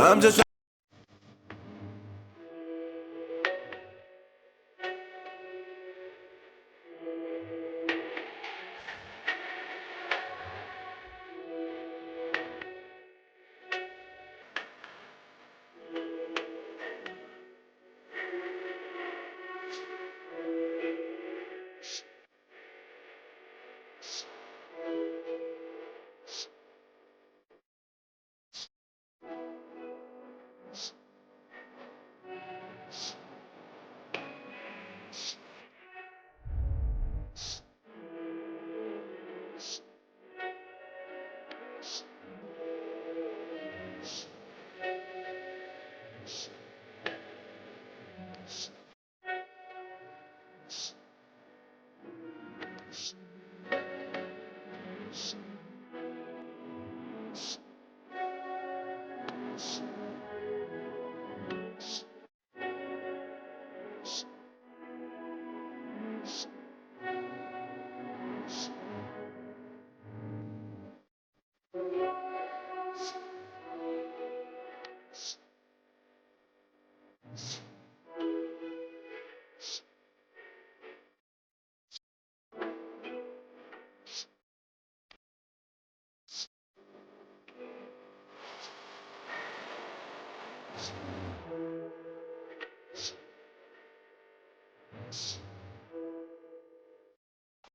I'm just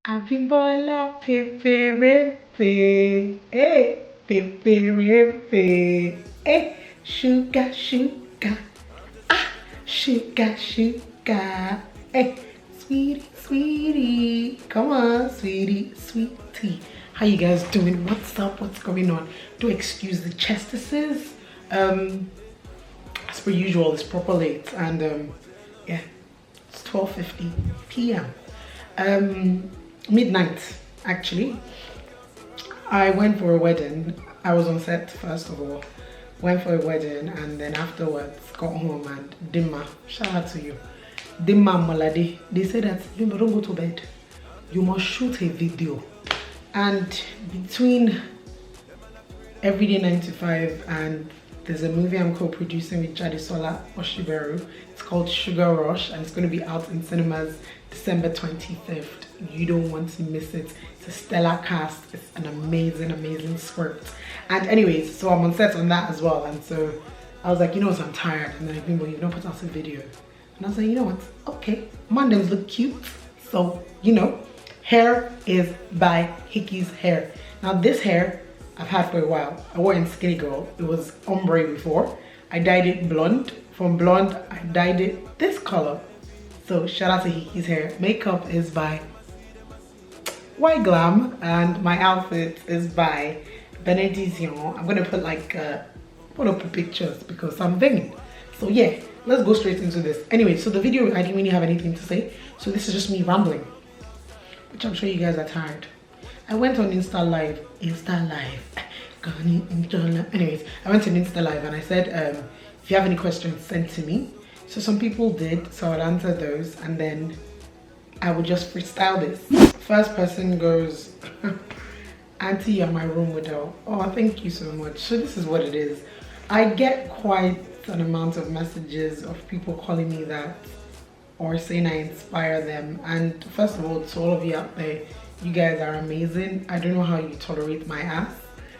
Abimbola, Peperempe, eh, Peperempe, eh, sugar, sugar, ah, sugar, sugar, eh, sweetie, sweetie, come on, sweetie, sweetie. How you guys doing? What's up? What's going on? Do excuse the chestesses. As per usual, it's proper late, and yeah, it's 12:50 p.m. Midnight actually. I went for a wedding. I was on set first of all, went for a wedding, and then afterwards got home and Dimma, shout out to you, Dimma Malade, they said that you don't go to bed, you must shoot a video. And between Everyday 9 to 5 and there's a movie I'm co-producing with Jadisola Oshiberu. It's called Sugar Rush, and it's going to be out in cinemas December 25th. You don't want to miss it. It's a stellar cast. It's an amazing, amazing script. And anyways, so I'm on set on that as well. And so I was like, you know what, I'm tired. And then I've been, well, you've not put out a video. And I was like, you know what, okay, Mondays look cute. So, you know, hair is by Hickey's Hair. Now this hair, I've had for a while. I wore it in Skinny Girl. It was ombre before. I dyed it blonde. From blonde, I dyed it this color. So shout out to Hickey's Hair. Makeup is by White Glam, and my outfit is by Benediction. I'm gonna put like put pictures because I'm vain. So yeah, let's go straight into this. Anyway, so the video, I didn't really have anything to say. So this is just me rambling, which I'm sure you guys are tired. I went on Insta Live. Anyways, I went on Insta Live and I said, if you have any questions, send to me. So some people did, so I'll answer those, and then I will just freestyle this. First person goes, Auntie, you're my role model. Oh, thank you so much. So this is what it is. I get quite an amount of messages of people calling me that or saying I inspire them. And first of all, to all of you out there, you guys are amazing. I don't know how you tolerate my ass,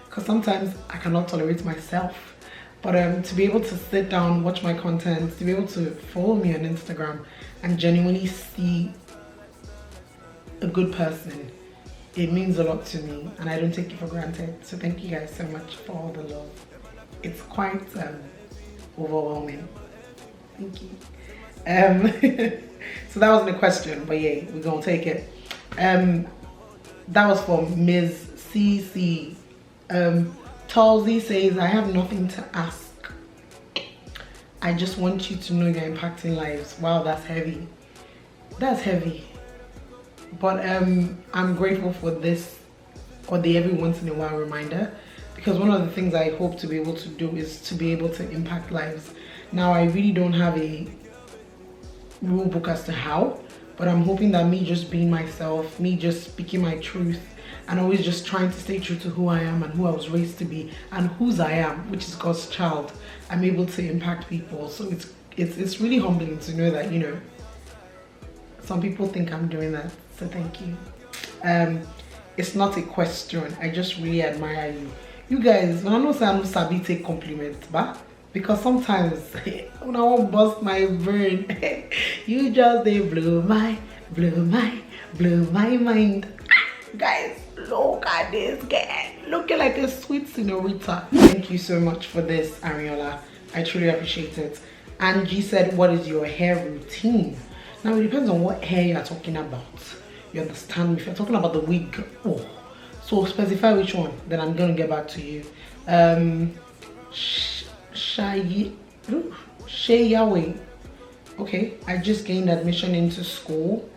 because sometimes I cannot tolerate myself. But to be able to sit down, watch my content, to be able to follow me on Instagram and genuinely see a good person, it means a lot to me, and I don't take it for granted. So thank you guys so much for all the love. It's quite overwhelming. Thank you. So that wasn't a question, but yeah, we're gonna take it. That was for Ms. CC. Tulsi says, I have nothing to ask. I just want you to know you're impacting lives. Wow, that's heavy. That's heavy. But I'm grateful for this, or the every once in a while reminder, because one of the things I hope to be able to do is to be able to impact lives. Now, I really don't have a rule book as to how, but I'm hoping that me just being myself, me just speaking my truth, and always just trying to stay true to who I am and who I was raised to be and whose I am, which is God's child, I'm able to impact people. So it's really humbling to know that, you know, some people think I'm doing that. So thank you. It's not a question. I just really admire you. You guys, when I know I'm sabi take compliments, but because sometimes when I won't bust my brain, you just they blew my mind. Guys, look at this girl, looking like a sweet senorita. Thank you so much for this, Ariola. I truly appreciate it. Angie said, what is your hair routine? Now it depends on what hair you are talking about. You understand me? If you're talking about the wig, oh, so specify which one, then I'm gonna get back to you. Yahweh. Okay, I just gained admission into school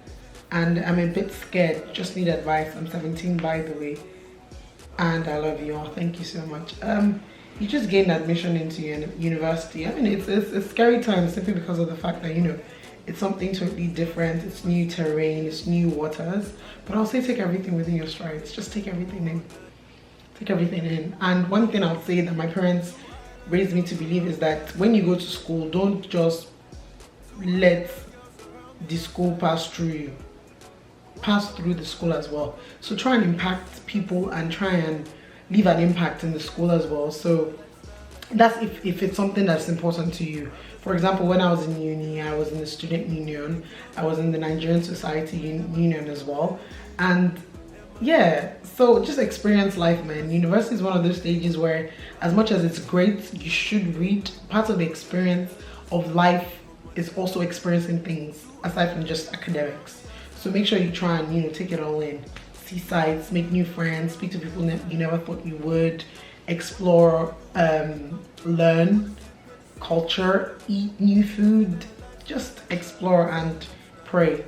and I'm a bit scared. Just need advice. I'm 17, by the way, and I love you all. Thank you so much. You just gained admission into university. I mean, it's scary times simply because of the fact that, you know, it's something totally different. It's new terrain, it's new waters. But I'll say take everything within your strides. Just take everything in. Take everything in. And one thing I'll say that my parents raised me to believe is that when you go to school, don't just let the school pass through you. Pass through the school as well. So try and impact people and try and leave an impact in the school as well. So that's if it's something that's important to you. For example, when I was in uni, I was in the student union, I was in the Nigerian Society Union as well. And yeah, so just experience life, man. University is one of those stages where, as much as it's great, you should read. Part of the experience of life is also experiencing things aside from just academics. So make sure you try and, you know, take it all in. See sights, make new friends, speak to people you never thought you would, explore, learn culture, eat new food, just explore and pray.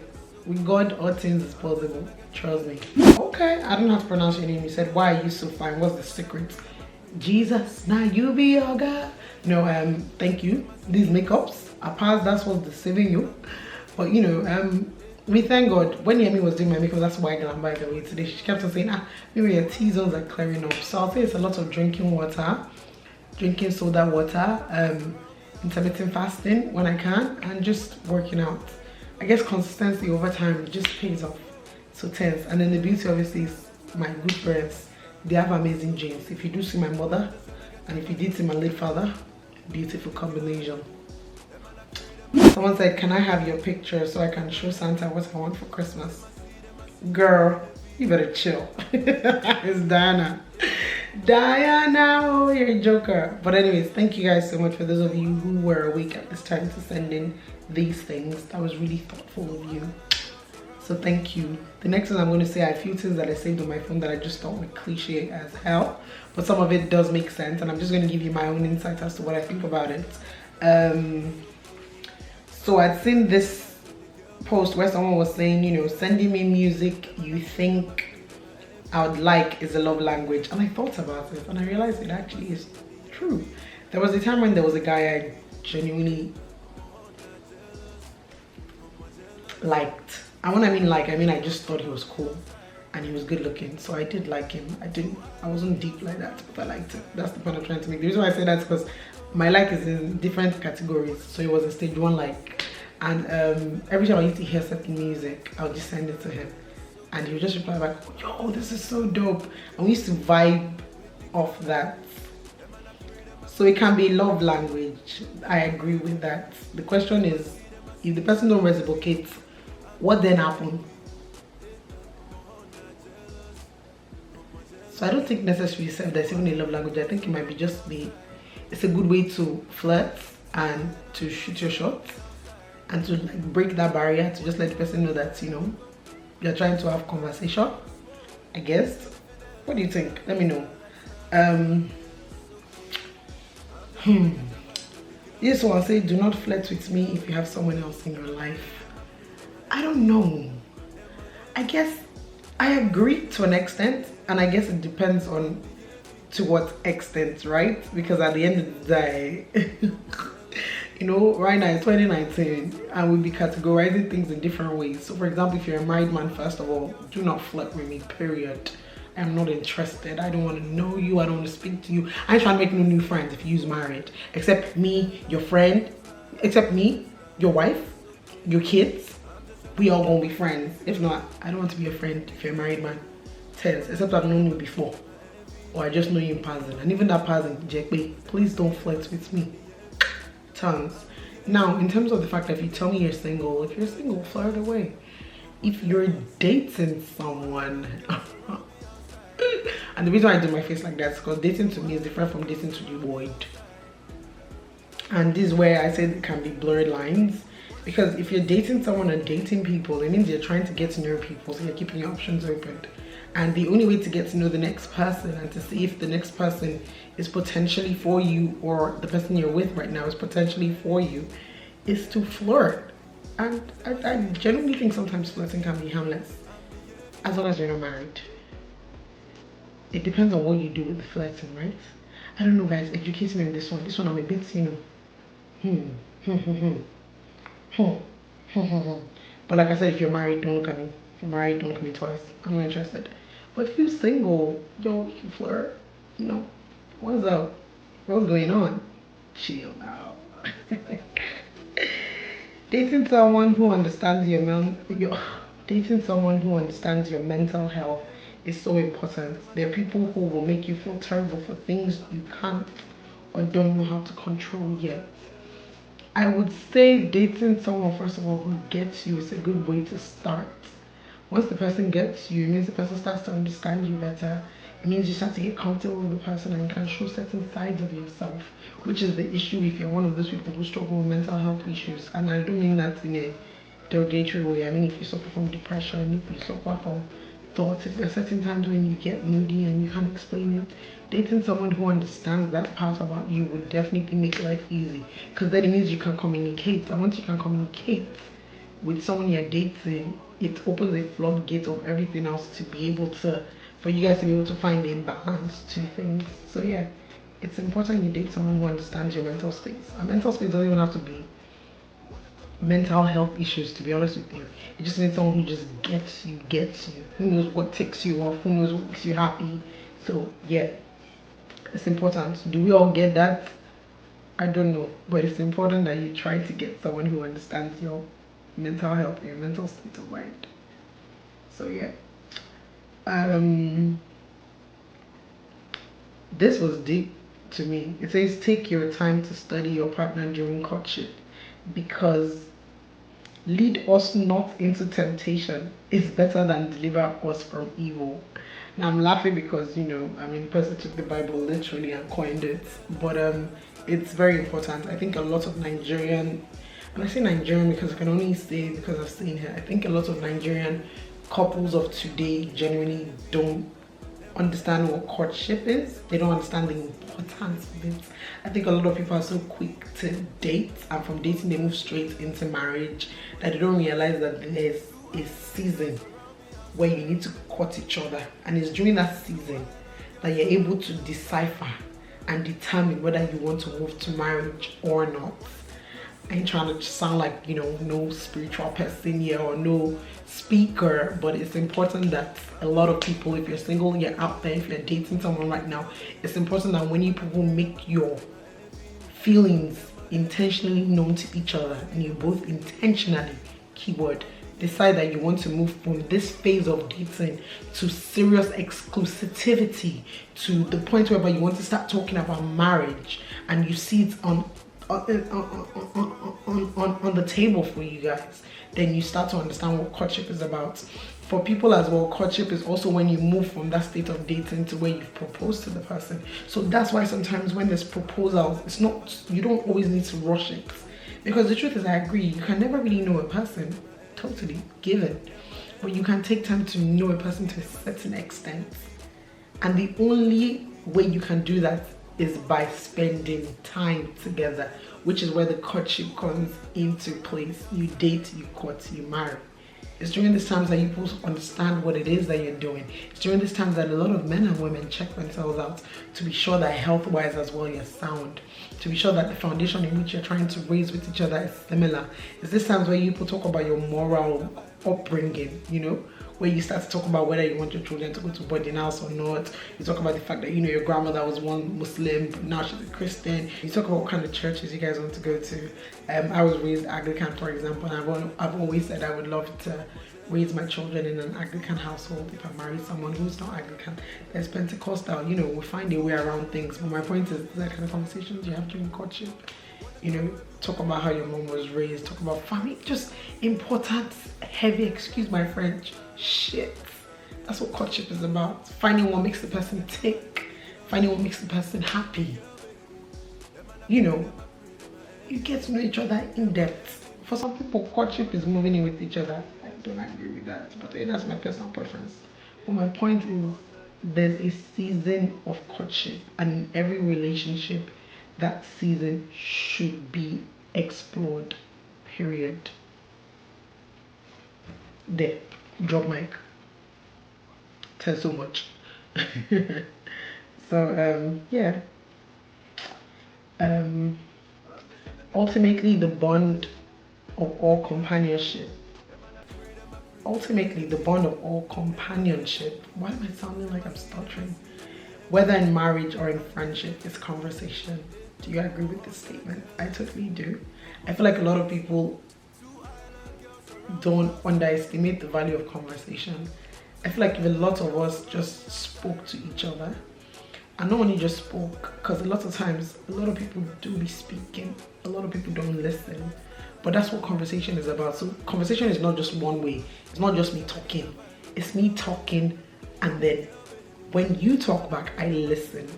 With God, all things is possible. Trust me. Okay, I don't have to pronounce your name. You said, why are you so fine? What's the secret? Jesus, now you be your God. No, thank you. These makeups are past, that's what's deceiving you. But you know, we thank God. When Yemi was doing my makeup, that's why I'm, by the way, today she kept on saying, maybe your T-zones are clearing up. So I'll say it's a lot of drinking water, drinking soda water, intermittent fasting when I can, and just working out. I guess consistency over time just pays off. So tense. And then the beauty obviously is my good parents. They have amazing genes. If you do see my mother, and if you did see my late father, beautiful combination. Someone said, can I have your picture so I can show Santa what I want for Christmas? Girl, you better chill. It's Diana. Diana, oh, you're a joker. But anyways, thank you guys so much for those of you who were awake at this time to send in these things. That was really thoughtful of you. So thank you. The next thing I'm going to say, I have a few things that I saved on my phone that I just thought were cliche as hell. But some of it does make sense. And I'm just going to give you my own insight as to what I think about it. So I'd seen this post where someone was saying, you know, sending me music you think I would like is a love language. And I thought about it and I realized it actually is true. There was a time when there was a guy I genuinely liked. And when I mean like, I mean I just thought he was cool and he was good looking. So I did like him. I wasn't deep like that, but I liked him. That's the point I'm trying to make. The reason why I say that is because my like is in different categories. So it was a stage one like. And every time I used to hear certain music, I would just send it to him. And he would just reply back, yo, this is so dope. And we used to vibe off that. So it can be love language. I agree with that. The question is, if the person don't reciprocate, what then happened? So I don't think necessarily there's even a love language. I think it might be it's a good way to flirt and to shoot your shot and to like break that barrier, to just let the person know that, you know, you're trying to have conversation, I guess. What do you think? Let me know. This one say, do not flirt with me if you have someone else in your life. I don't know. I guess I agree to an extent, and I guess it depends on to what extent, right? Because at the end of the day, you know, right now it's 2019 and we'll be categorizing things in different ways. So for example, if you're a married man, first of all, do not flirt with me, period. I'm not interested. I don't want to know you. I don't want to speak to you. I ain't trying to make no new friends if you's married. Except me, your friend, except me, your wife, your kids. We all gonna be friends. If not, I don't want to be your friend if you're a married man. Tense, except I've known you before. Or I just know you in person. And even that person, JP, please don't flirt with me. Tons. Now, in terms of the fact that if you tell me you're single, if you're single, flirt away. If you're dating someone, and the reason why I do my face like that is because dating to me is different from dating to the world. And this is where I say there can be blurred lines. Because if you're dating someone and dating people, it means you're trying to get to know people, so you're keeping your options open. And the only way to get to know the next person and to see if the next person is potentially for you or the person you're with right now is potentially for you is to flirt. And I genuinely think sometimes flirting can be harmless as long as you're not married. It depends on what you do with the flirting, right? I don't know, guys. Educate me on this one. This one I'm a bit, But like I said, if you're married, don't look at me. If you're married, don't look at me twice. I'm not interested. But if you're single, yo, you flirt. You know, what's up? What's going on? Chill out. Dating someone who understands dating someone who understands your mental health is so important. There are people who will make you feel terrible for things you can't or don't know how to control yet. I would say dating someone, first of all, who gets you is a good way to start. Once the person gets you, it means the person starts to understand you better. It means you start to get comfortable with the person and you can show certain sides of yourself, which is the issue if you're one of those people who struggle with mental health issues. And I don't mean that in a derogatory way. I mean, if you suffer from depression, if you suffer from thoughts, if there are certain times when you get moody and you can't explain it, dating someone who understands that part about you would definitely make life easy, because then it means you can communicate. And once you can communicate with someone you're dating, it opens a floodgate of everything else to be able to, for you guys to be able to find a balance to things. So yeah, it's important you date someone who understands your mental states. A mental state doesn't even have to be mental health issues, to be honest with you. It just needs someone who just gets you, who knows what ticks you off, who knows what makes you happy. So yeah, it's important. Do we all get that? I don't know, but it's important that you try to get someone who understands your mental health, your mental state of mind. So yeah, this was deep to me. It says take your time to study your partner during courtship, because lead us not into temptation is better than deliver us from evil. Now I'm laughing because, you know, I mean, the person took the Bible literally and coined it, but it's very important. I think a lot of Nigerian, and I say Nigerian because I can only say because I've seen her, I think a lot of Nigerian couples of today genuinely don't understand what courtship is. They don't understand the importance of it. I think a lot of people are so quick to date, and from dating they move straight into marriage, that they don't realize that there's a season where you need to court each other, and it's during that season that you're able to decipher and determine whether you want to move to marriage or not. I ain't trying to sound like, you know, no spiritual person here or no speaker, but it's important that a lot of people, if you're single, you're out there, if you're dating someone right now, it's important that when you people make your feelings intentionally known to each other, and you both intentionally, keyword, decide that you want to move from this phase of dating to serious exclusivity, to the point whereby you want to start talking about marriage, and you see it on the table for you guys, then you start to understand what courtship is about. For people as well, courtship is also when you move from that state of dating to where you've proposed to the person. So that's why sometimes when there's proposals, it's not, you don't always need to rush it, because the truth is, I agree, you can never really know a person totally, given, but you can take time to know a person to a certain extent, and the only way you can do that is by spending time together, which is where the courtship comes into place. You date, you court, you marry. It's during these times that you both understand what it is that you're doing. It's during these times that a lot of men and women check themselves out to be sure that health-wise as well you're sound, to be sure that the foundation in which you're trying to raise with each other is similar. It's these times where you people talk about your moral upbringing, you know, where you start to talk about whether you want your children to go to boarding house or not. You talk about the fact that, you know, your grandmother was one Muslim, but now she's a Christian. You talk about what kind of churches you guys want to go to. I was raised Anglican, for example, and I've always said I would love to raise my children in an Anglican household if I marry someone who's not Anglican. There's Pentecostal, you know, we find a way around things. But my point is that kind of conversations you have during courtship. You know, talk about how your mom was raised, talk about family, just important, heavy, excuse my French, shit. That's what courtship is about. Finding what makes the person tick, finding what makes the person happy. You know, you get to know each other in depth. For some people, courtship is moving in with each other. I don't agree with that, but that's my personal preference. But my point is, there's a season of courtship, and in every relationship, that season should be explored. Period. There, drop mic. Tell so much. So yeah. Ultimately, the bond of all companionship. Ultimately, the bond of all companionship. Why am I sounding like I'm stuttering? Whether in marriage or in friendship, is conversation. Do you agree with this statement? I totally do. I feel like a lot of people don't underestimate the value of conversation. I feel like if a lot of us just spoke to each other, and not only just spoke, because a lot of times, a lot of people do be speaking, a lot of people don't listen, but that's what conversation is about. So conversation is not just one way. It's not just me talking. It's me talking, and then when you talk back, I listen.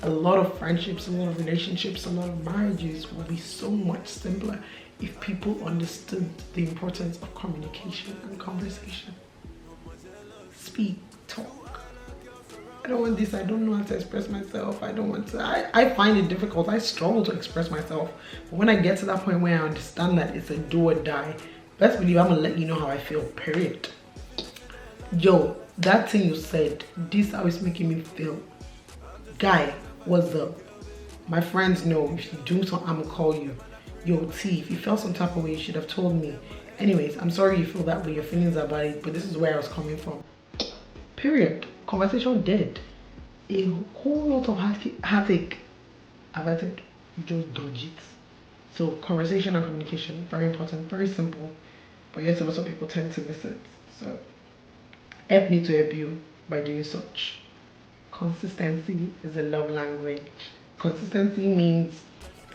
A lot of friendships, a lot of relationships, a lot of marriages will be so much simpler if people understood the importance of communication and conversation. Speak, talk. I don't want this, I don't know how to express myself, I don't want to, I find it difficult, I struggle to express myself. But when I get to that point where I understand that it's a do or die, best believe I'm gonna let you know how I feel, period. Yo, that thing you said, this how it's making me feel. Guy, what's up? My friends know if you do something, I'm gonna call you. Yo, T, if you felt some type of way, you should have told me. Anyways, I'm sorry you feel that way, your feelings are valid, but this is where I was coming from. Period. Conversation dead. A whole lot of heartache averted. You just dodge it. So conversation and communication, very important, very simple, but yet a lot of people tend to miss it. So help me to help you by doing such. Consistency is a love language. Consistency means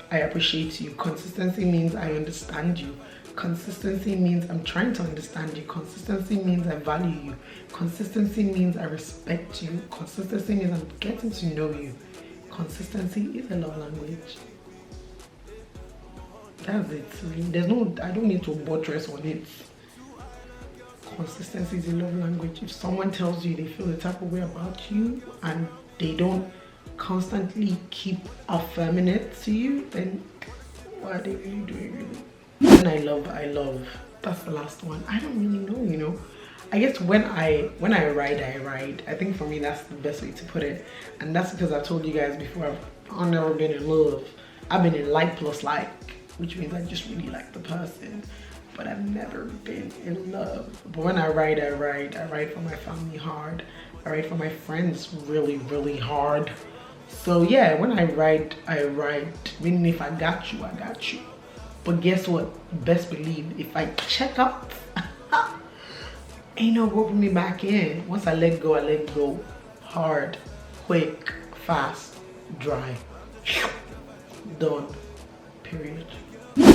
I appreciate you. Consistency means I understand you. Consistency means I'm trying to understand you. Consistency means I value you. Consistency means I respect you. Consistency means I'm getting to know you. Consistency is a love language. That's it. I don't need to buttress on it. Consistency is a love language. If someone tells you they feel the type of way about you and they don't constantly keep affirming it to you, then what are they really doing, really? When I love. That's the last one. I don't really know, you know. I guess when I ride, I ride. I think for me that's the best way to put it. And that's because I told you guys before, I've never been in love. I've been in like plus like, which means I just really like the person. But I've never been in love. But when I ride, I ride. I ride for my family hard. I ride for my friends really, really hard. So yeah, when I ride, meaning if I got you, I got you. But guess what? Best believe if I check out, ain't no roping me back in. Once I let go hard, quick, fast, dry, done, period.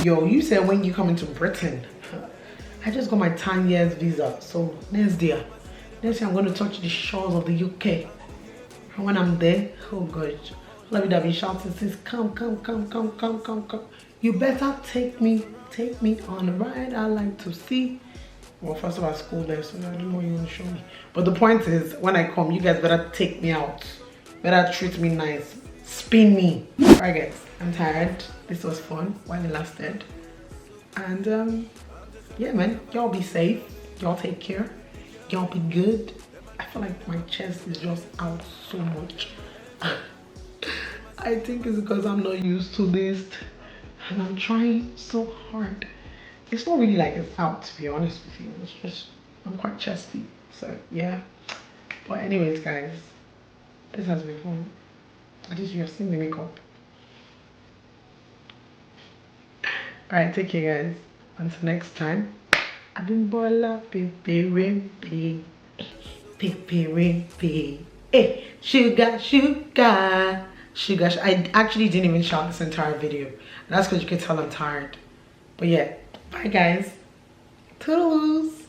Yo, you said when you come into Britain. I just got my 10 years visa, so next year I'm going to touch the shores of the UK. And when I'm there, oh gosh, all of you that have been shouting since, come. You better take me on a ride. I like to see. Well, first of all, school there, so I don't know what you want to show me. But the point is, when I come, you guys better take me out. Better treat me nice. Spin me. Alright guys, I'm tired. This was fun while it lasted. And yeah man, y'all be safe. Y'all take care. Y'all be good. I feel like my chest is just out so much. I think it's because I'm not used to this. And I'm trying so hard. It's not really like it's out, to be honest with you. It's just, I'm quite chesty. So, yeah. But anyways, guys, this has been fun. At least you have seen the makeup. Alright, take care, guys. Until next time. Abimbola, Peperempe. Peperempe. Hey, sugar, sugar. Sugar. I actually didn't even shout this entire video. That's because you can tell I'm tired. But yeah, bye guys. Toodaloos.